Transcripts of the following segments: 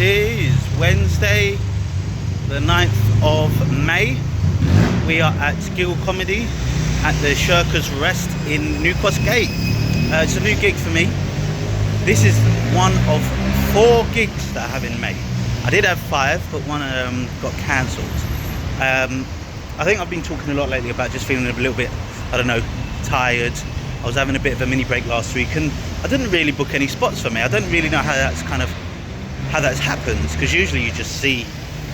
is Wednesday, the 9th of May. We are at Gigl Comedy at the Shirker's Rest in Newcross Gate. It's a new gig for me. This is one of 4 gigs that I have in May. I did have 5, but one got cancelled. I think I've been talking a lot lately about just feeling a little bit, I don't know, tired. I was having a bit of a mini break last week and I didn't really book any spots for me. I don't really know how that's happened, because usually you just see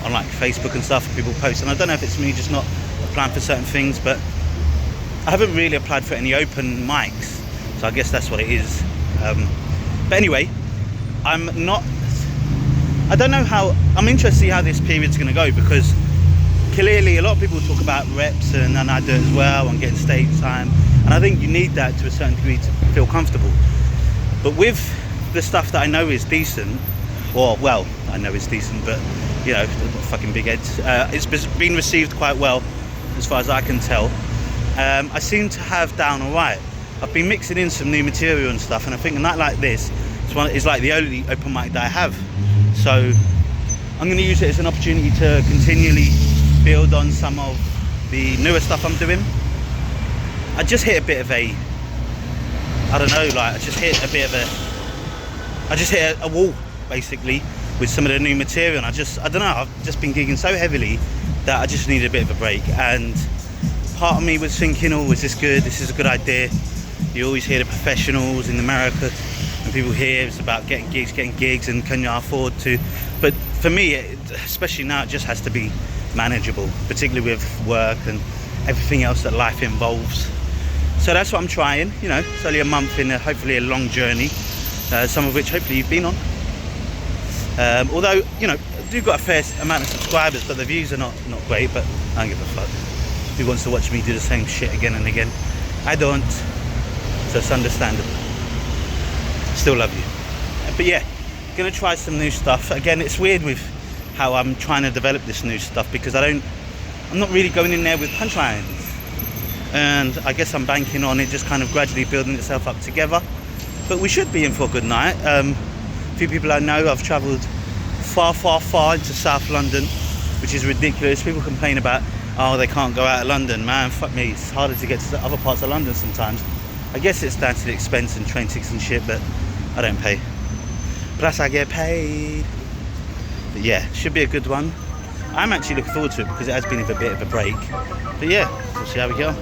on like Facebook and stuff people post, and I don't know if it's me just not applying for certain things, but I haven't really applied for any open mics, so I guess that's what it is. But anyway, I'm interested to see how this period's going to go, because clearly a lot of people talk about reps, and I do it as well, and getting stage time, and I think you need that to a certain degree to feel comfortable. But with the stuff that I know is decent, or well, I know it's decent, but you know, fucking big heads, it's been received quite well as far as I can tell. I seem to have down alright. I've been mixing in some new material and stuff, and I think a night like this is like the only open mic that I have. So I'm going to use it as an opportunity to continually build on some of the newer stuff I'm doing. I just hit a bit of a, I don't know, like I just hit a wall basically with some of the new material, and I don't know, I've just been gigging so heavily that I just needed a bit of a break. And part of me was thinking, oh, is this good? This is a good idea. You always hear the professionals in America, and people here, it's about getting gigs, and can you afford to? But for me, especially now, it just has to be manageable, particularly with work and everything else that life involves. So that's what I'm trying. You know, it's only a month in hopefully a long journey, some of which hopefully you've been on. Although, you know, I do got a fair amount of subscribers, but the views are not great, but I don't give a fuck. Who wants to watch me do the same shit again and again? I don't, so it's understandable. Still love you. But yeah, gonna try some new stuff. Again, it's weird with how I'm trying to develop this new stuff, because I'm not really going in there with punchlines. And I guess I'm banking on it just kind of gradually building itself up together. But we should be in for a good night. A few people I know, I've travelled far into South London, which is ridiculous. People complain about, oh, they can't go out of London. Man, fuck me, it's harder to get to other parts of London sometimes. I guess it's down to the expense and train tickets and shit, but I don't pay. Plus I get paid. But yeah, should be a good one. I'm actually looking forward to it because it has been a bit of a break. But yeah, we'll see how we go.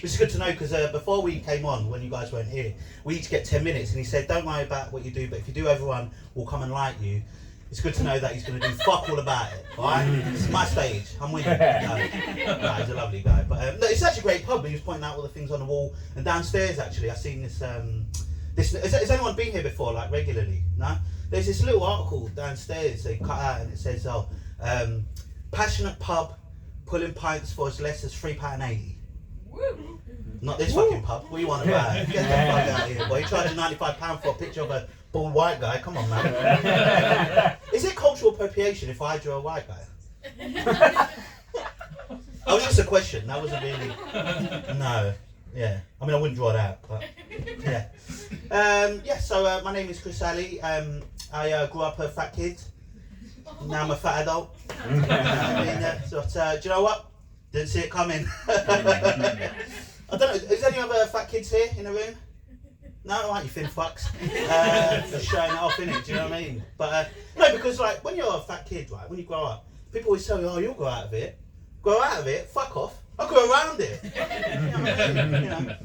Which is good to know, because before we came on, when you guys weren't here, we each get 10 minutes, and he said, don't worry about what you do, but if you do everyone will come and like you. It's good to know that he's going to do fuck all about it, alright? This is my stage, I'm winning. No, he's a lovely guy. But no, it's such a great pub. He was pointing out all the things on the wall, and downstairs actually, I've seen this, has anyone been here before, like regularly? No? There's this little article downstairs they cut out, and it says, passionate pub pulling pints for as less as £3.80. Not this fucking pub. What do you want about it? Get the fuck out of here, boy. You're charging £95 for a picture of a bald white guy. Come on, man. Is it cultural appropriation if I draw a white guy? That was just a question. That wasn't really. No. Yeah. I mean, I wouldn't draw that, but yeah. So my name is Chris Ali. I grew up a fat kid. Now I'm a fat adult. Do you know what? Didn't see it coming. I don't know, is there any other fat kids here in the room? No, alright, you thin fucks. Just showing it off, innit, do you know what I mean? But no, because like, when you're a fat kid, right, when you grow up, people always tell you, oh, you'll grow out of it. grow out of it, fuck off. I grow around it. You know what I mean? You know?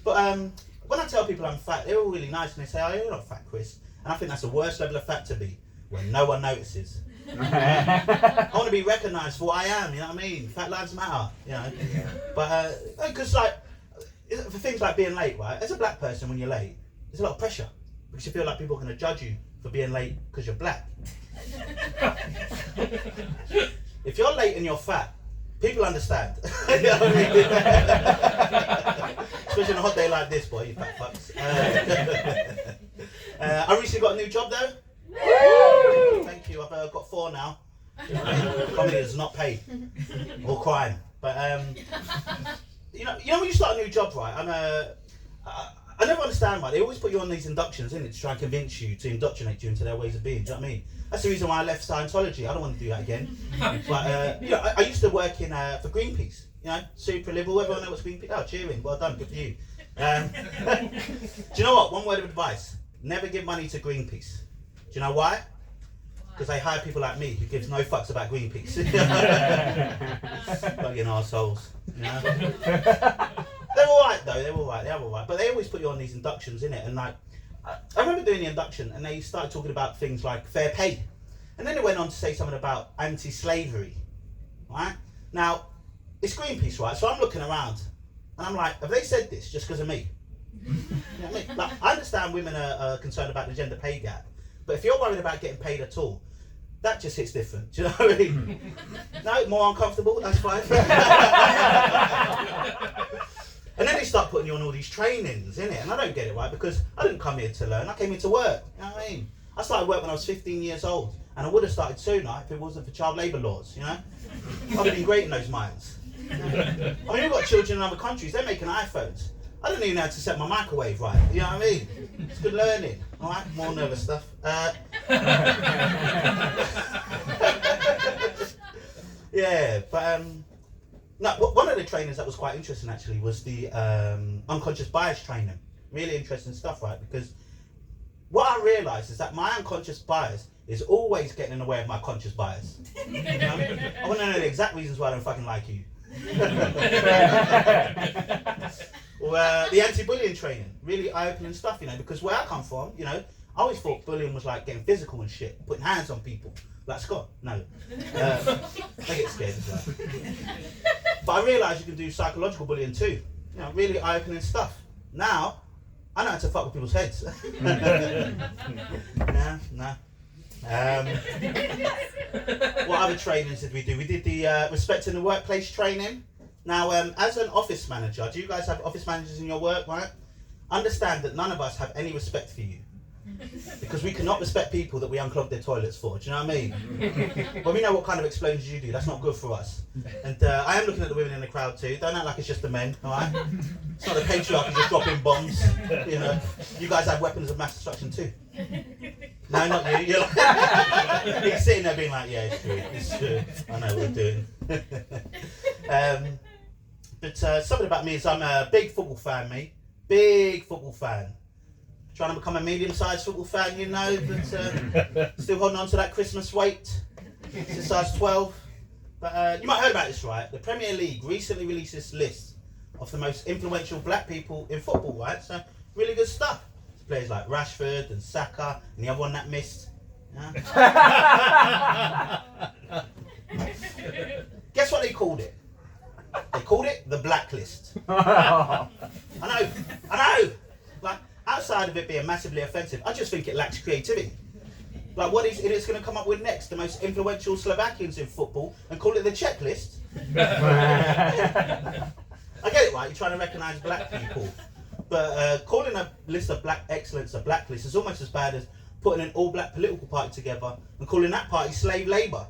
But when I tell people I'm fat, they're all really nice and they say, oh, you're not fat, Chris. And I think that's the worst level of fat to be, when no one notices. I want to be recognised for what I am, you know what I mean? Fat lives matter, you know. But, because like, for things like being late, right? As a black person, when you're late, there's a lot of pressure. Because you feel like people are going to judge you for being late because you're black. If you're late and you're fat, people understand. You know what I mean? Especially on a hot day like this, boy, you fat fucks. I recently got a new job though. Woo! Thank you, I've got 4 now. You know what I mean? Comedy does not pay. Or crime. But you know when you start a new job, right? I never understand why they always put you on these inductions, innit, to try and convince you, to indoctrinate you into their ways of being. Do you know what I mean? That's the reason why I left Scientology. I don't want to do that again. But you know, I used to work in for Greenpeace. You know, super liberal. Everyone knows what's Greenpeace. Oh, cheering. Well done. Good for you. Do you know what? One word of advice: never give money to Greenpeace. Do you know why? Because they hire people like me who gives no fucks about Greenpeace. Fucking arseholes. You know? They're alright though, they're alright. But they always put you on these inductions, innit? And like, I remember doing the induction and they started talking about things like fair pay. And then they went on to say something about anti-slavery, right? Now, it's Greenpeace, right? So I'm looking around and I'm like, have they said this just because of me? You know what I mean? Like, I understand women are concerned about the gender pay gap, but if you're worried about getting paid at all, that just hits different. Do you know what I mean? No, more uncomfortable, that's fine. And then they start putting you on all these trainings, innit? And I don't get it, right? Because I didn't come here to learn, I came here to work. You know what I mean? I started work when I was 15 years old, and I would have started sooner if it wasn't for child labour laws, you know? I'd have been great in those mines. I mean, you've got children in other countries, they're making iPhones. I don't even know how to set my microwave right, you know what I mean? It's good learning, alright? More nervous stuff. Yeah, but no, one of the trainings that was quite interesting actually was the unconscious bias training. Really interesting stuff, right? Because what I realised is that my unconscious bias is always getting in the way of my conscious bias. You know? I want to know the exact reasons why I don't fucking like you. Well, the anti-bullying training, really eye-opening stuff, you know, because where I come from, you know, I always thought bullying was like getting physical and shit, putting hands on people. Like Scott, no. They get scared as well. But I realised you can do psychological bullying too. You know, really eye-opening stuff. Now, I know how to fuck with people's heads. Nah. What other trainings did we do? We did the respect in the workplace training. Now, as an office manager, do you guys have office managers in your work, right? Understand that none of us have any respect for you. Because we cannot respect people that we unclog their toilets for, do you know what I mean? But we know what kind of explosions you do, that's not good for us. And I am looking at the women in the crowd too, don't act like it's just the men, alright? It's not the patriarchy just dropping bombs, you know. You guys have weapons of mass destruction too. No, not you, you're like, he's sitting there being like, yeah, it's true, I know what we're doing. But something about me is I'm a big football fan, mate. Big football fan. Trying to become a medium-sized football fan, you know, but still holding on to that Christmas weight since size 12. But you might have heard about this, right? The Premier League recently released this list of the most influential black people in football, right? So, really good stuff. Players like Rashford and Saka and the other one that missed. Yeah. Guess what they called it? They called it the blacklist. I know. Like, outside of it being massively offensive, I just think it lacks creativity. Like, what is it's going to come up with next? The most influential Slovakians in football and call it the checklist? I get it, right? You're trying to recognise black people. But calling a list of black excellence a blacklist is almost as bad as putting an all-black political party together and calling that party slave labour.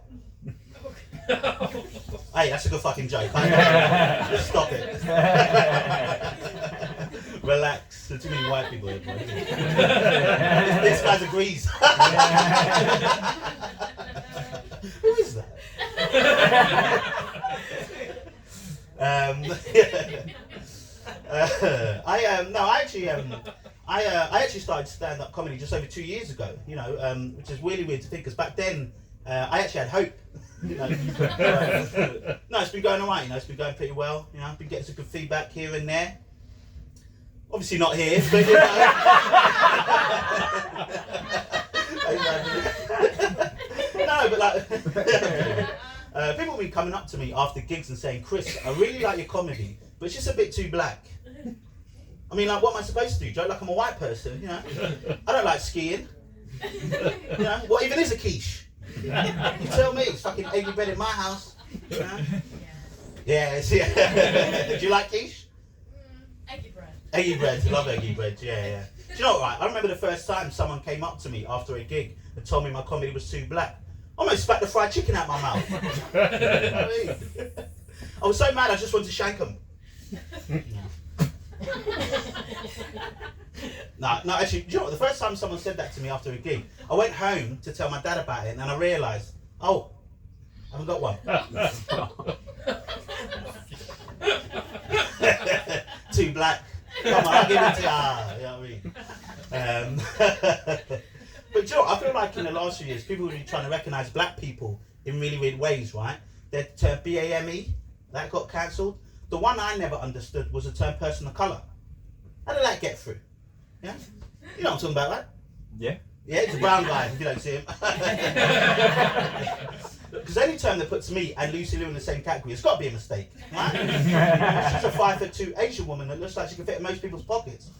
Hey, that's a good fucking joke. Just stop it. Relax. There's too many white people here, boy. This guy agrees. Who is that? I actually started stand-up comedy just over 2 years ago. You know, which is really weird to think, because back then I actually had hope. No, it's been going alright, you know, it's been going pretty well. You know, I've been getting some good feedback here and there. Obviously not here, but you know. No, but like, people have been coming up to me after gigs and saying, Chris, I really like your comedy, but it's just a bit too black. I mean, like, what am I supposed to do? Joke like I'm a white person, you know? I don't like skiing. You know, what even is a quiche? You tell me, it's fucking eggy bread in my house. You know? Yes, yeah. Do you like quiche? Eggy bread. Eggy bread, I love eggy bread, yeah. Do you know what, right? I remember the first time someone came up to me after a gig and told me my comedy was too black. I almost spat the fried chicken out my mouth. You know what I mean? I was so mad I just wanted to shank them. No, actually, do you know what? The first time someone said that to me after a gig, I went home to tell my dad about it and I realised, oh, I haven't got one. Too black. Come on, I'll give it to you. You know what I mean? But do you know what? I feel like in the last few years, people have been trying to recognise black people in really weird ways, right? The term BAME, that got cancelled. The one I never understood was the term person of colour. How did that get through? Yeah? You know what I'm talking about, right? Yeah. Yeah, he's a brown guy, if you don't see him. Because any term that puts me and Lucy Liu in the same category, it's got to be a mistake, right? She's a 5'2" Asian woman that looks like she can fit in most people's pockets.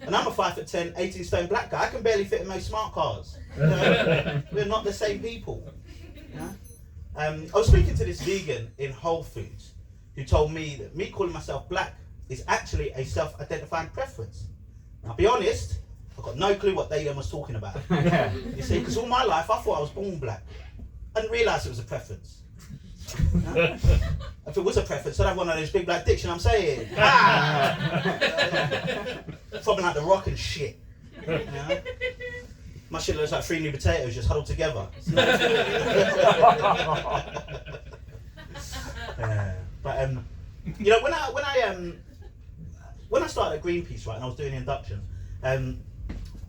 And I'm a 5'10", 18 stone black guy. I can barely fit in most smart cars. You know? We're not the same people. You know? I was speaking to this vegan in Whole Foods who told me that me calling myself black is actually a self-identifying preference. And I'll be honest, I've got no clue what they then was talking about. You see, because all my life I thought I was born black. I didn't realise it was a preference. No? If it was a preference, I'd have one of those big black dicks, you know what I'm saying? Probably like The Rock and shit. You know? My shit looks like 3 new potatoes just huddled together. But you know, when I started at Greenpeace, right, and I was doing the inductions,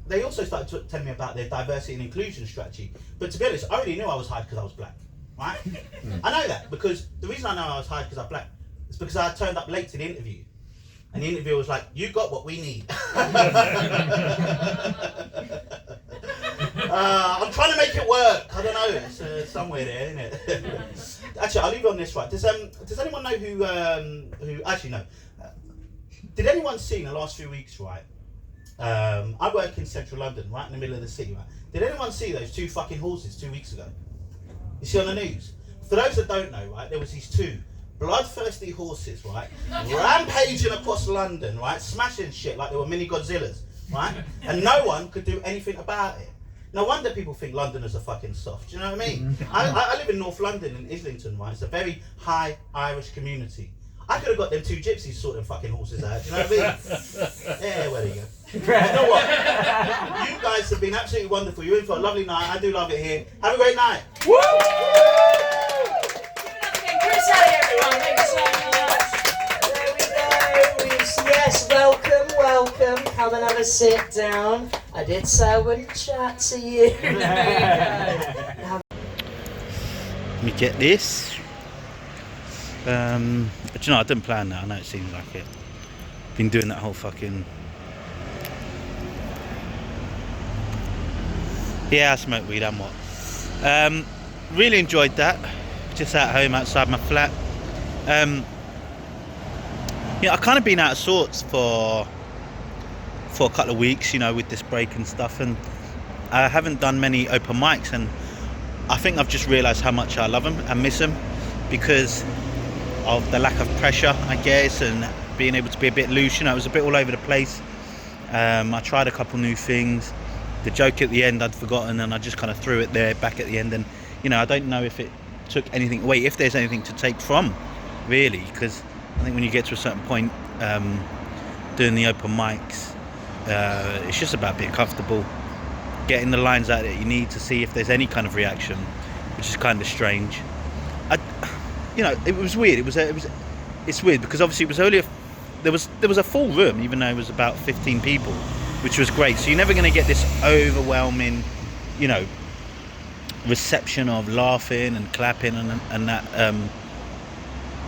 they also started telling me about their diversity and inclusion strategy. But to be honest, I already knew I was hired because I was black, right? I know that because the reason I know I was hired because I'm black is because I turned up late to the interview. And the interviewer was like, you got what we need. I'm trying to make it work. I don't know, it's somewhere there, isn't it? Actually, I'll leave you on this, right? Does anyone know who actually no. Did anyone see in the last few weeks, right? I work in central London, right in the middle of the city, right? Did anyone see those 2 fucking horses 2 weeks ago? You see on the news? For those that don't know, right, there was these 2 bloodthirsty horses, right, rampaging across London, right, smashing shit like they were mini Godzillas, right? And no one could do anything about it. No wonder people think Londoners are fucking soft, do you know what I mean? I live in North London in Islington, right? It's a very high Irish community. I could have got them 2 gypsies to sort them fucking horses out, do you know what I mean? Yeah, well, there you go. You know what? You guys have been absolutely wonderful. You're in for a lovely night. I do love it here. Have a great night. Woo! Give it up again. Chris Alley, everyone. Thank you so much. There we go. Yes, welcome. Come and have a sit down. I did say I wouldn't chat to you. There we go. Let me get this. But you know, I didn't plan that. I know it seems like it. Been doing that whole fucking. Yeah, I smoke weed and what. Really enjoyed that. Just at home outside my flat. Yeah, I've kind of been out of sorts for a couple of weeks, you know, with this break and stuff, and I haven't done many open mics, and I think I've just realised how much I love them and miss them because of the lack of pressure, I guess, and being able to be a bit loose. You know, it was a bit all over the place. I tried a couple new things. The joke at the end I'd forgotten, and I just kind of threw it there back at the end, and you know, I don't know if it took anything away, if there's anything to take from, really, because I think when you get to a certain point doing the open mics, it's just about being comfortable, getting the lines out that you need to see if there's any kind of reaction, which is kind of strange. You know, it was weird. It's weird because obviously it was only there was a full room, even though it was about 15 people, which was great. So you're never going to get this overwhelming, you know, reception of laughing and clapping and that,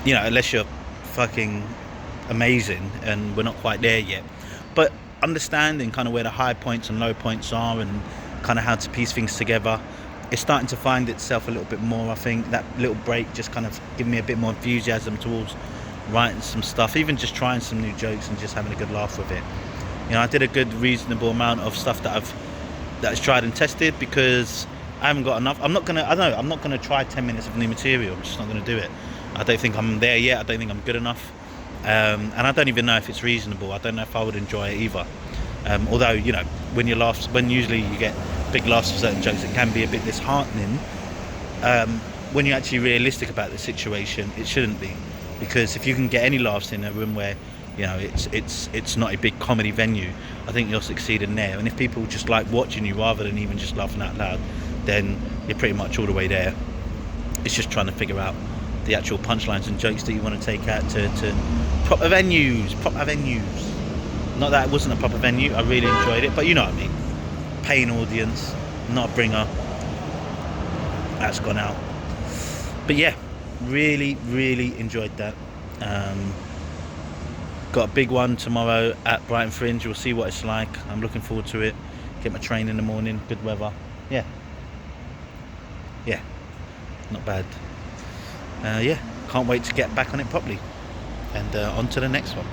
you know, unless you're fucking amazing, and we're not quite there yet. But understanding kind of where the high points and low points are, and kind of how to piece things together, it's starting to find itself a little bit more. I think that little break just kind of gave me a bit more enthusiasm towards writing some stuff, even just trying some new jokes and just having a good laugh with it. You know, I did a good reasonable amount of stuff that's tried and tested, because I haven't got enough. I'm not gonna try 10 minutes of new material. I'm just not gonna do it. I don't think I'm there yet. I don't think I'm good enough, and I don't even know if it's reasonable. I don't know if I would enjoy it either. Although, you know, when usually you get big laughs for certain jokes, it can be a bit disheartening. When you're actually realistic about the situation, it shouldn't be, because if you can get any laughs in a room where, you know, it's not a big comedy venue, I think you're succeeding there. And if people just like watching you rather than even just laughing out loud, then you're pretty much all the way there. It's just trying to figure out the actual punchlines and jokes that you want to take out to proper venues. Not that it wasn't a proper venue, I really enjoyed it, but you know what I mean. Paying audience, not a bringer. That's gone out. But yeah, really, really enjoyed that. Got a big one tomorrow at Brighton Fringe. We'll see what it's like. I'm looking forward to it. Get my train in the morning, good weather. Yeah, not bad. Yeah, can't wait to get back on it properly, and on to the next one.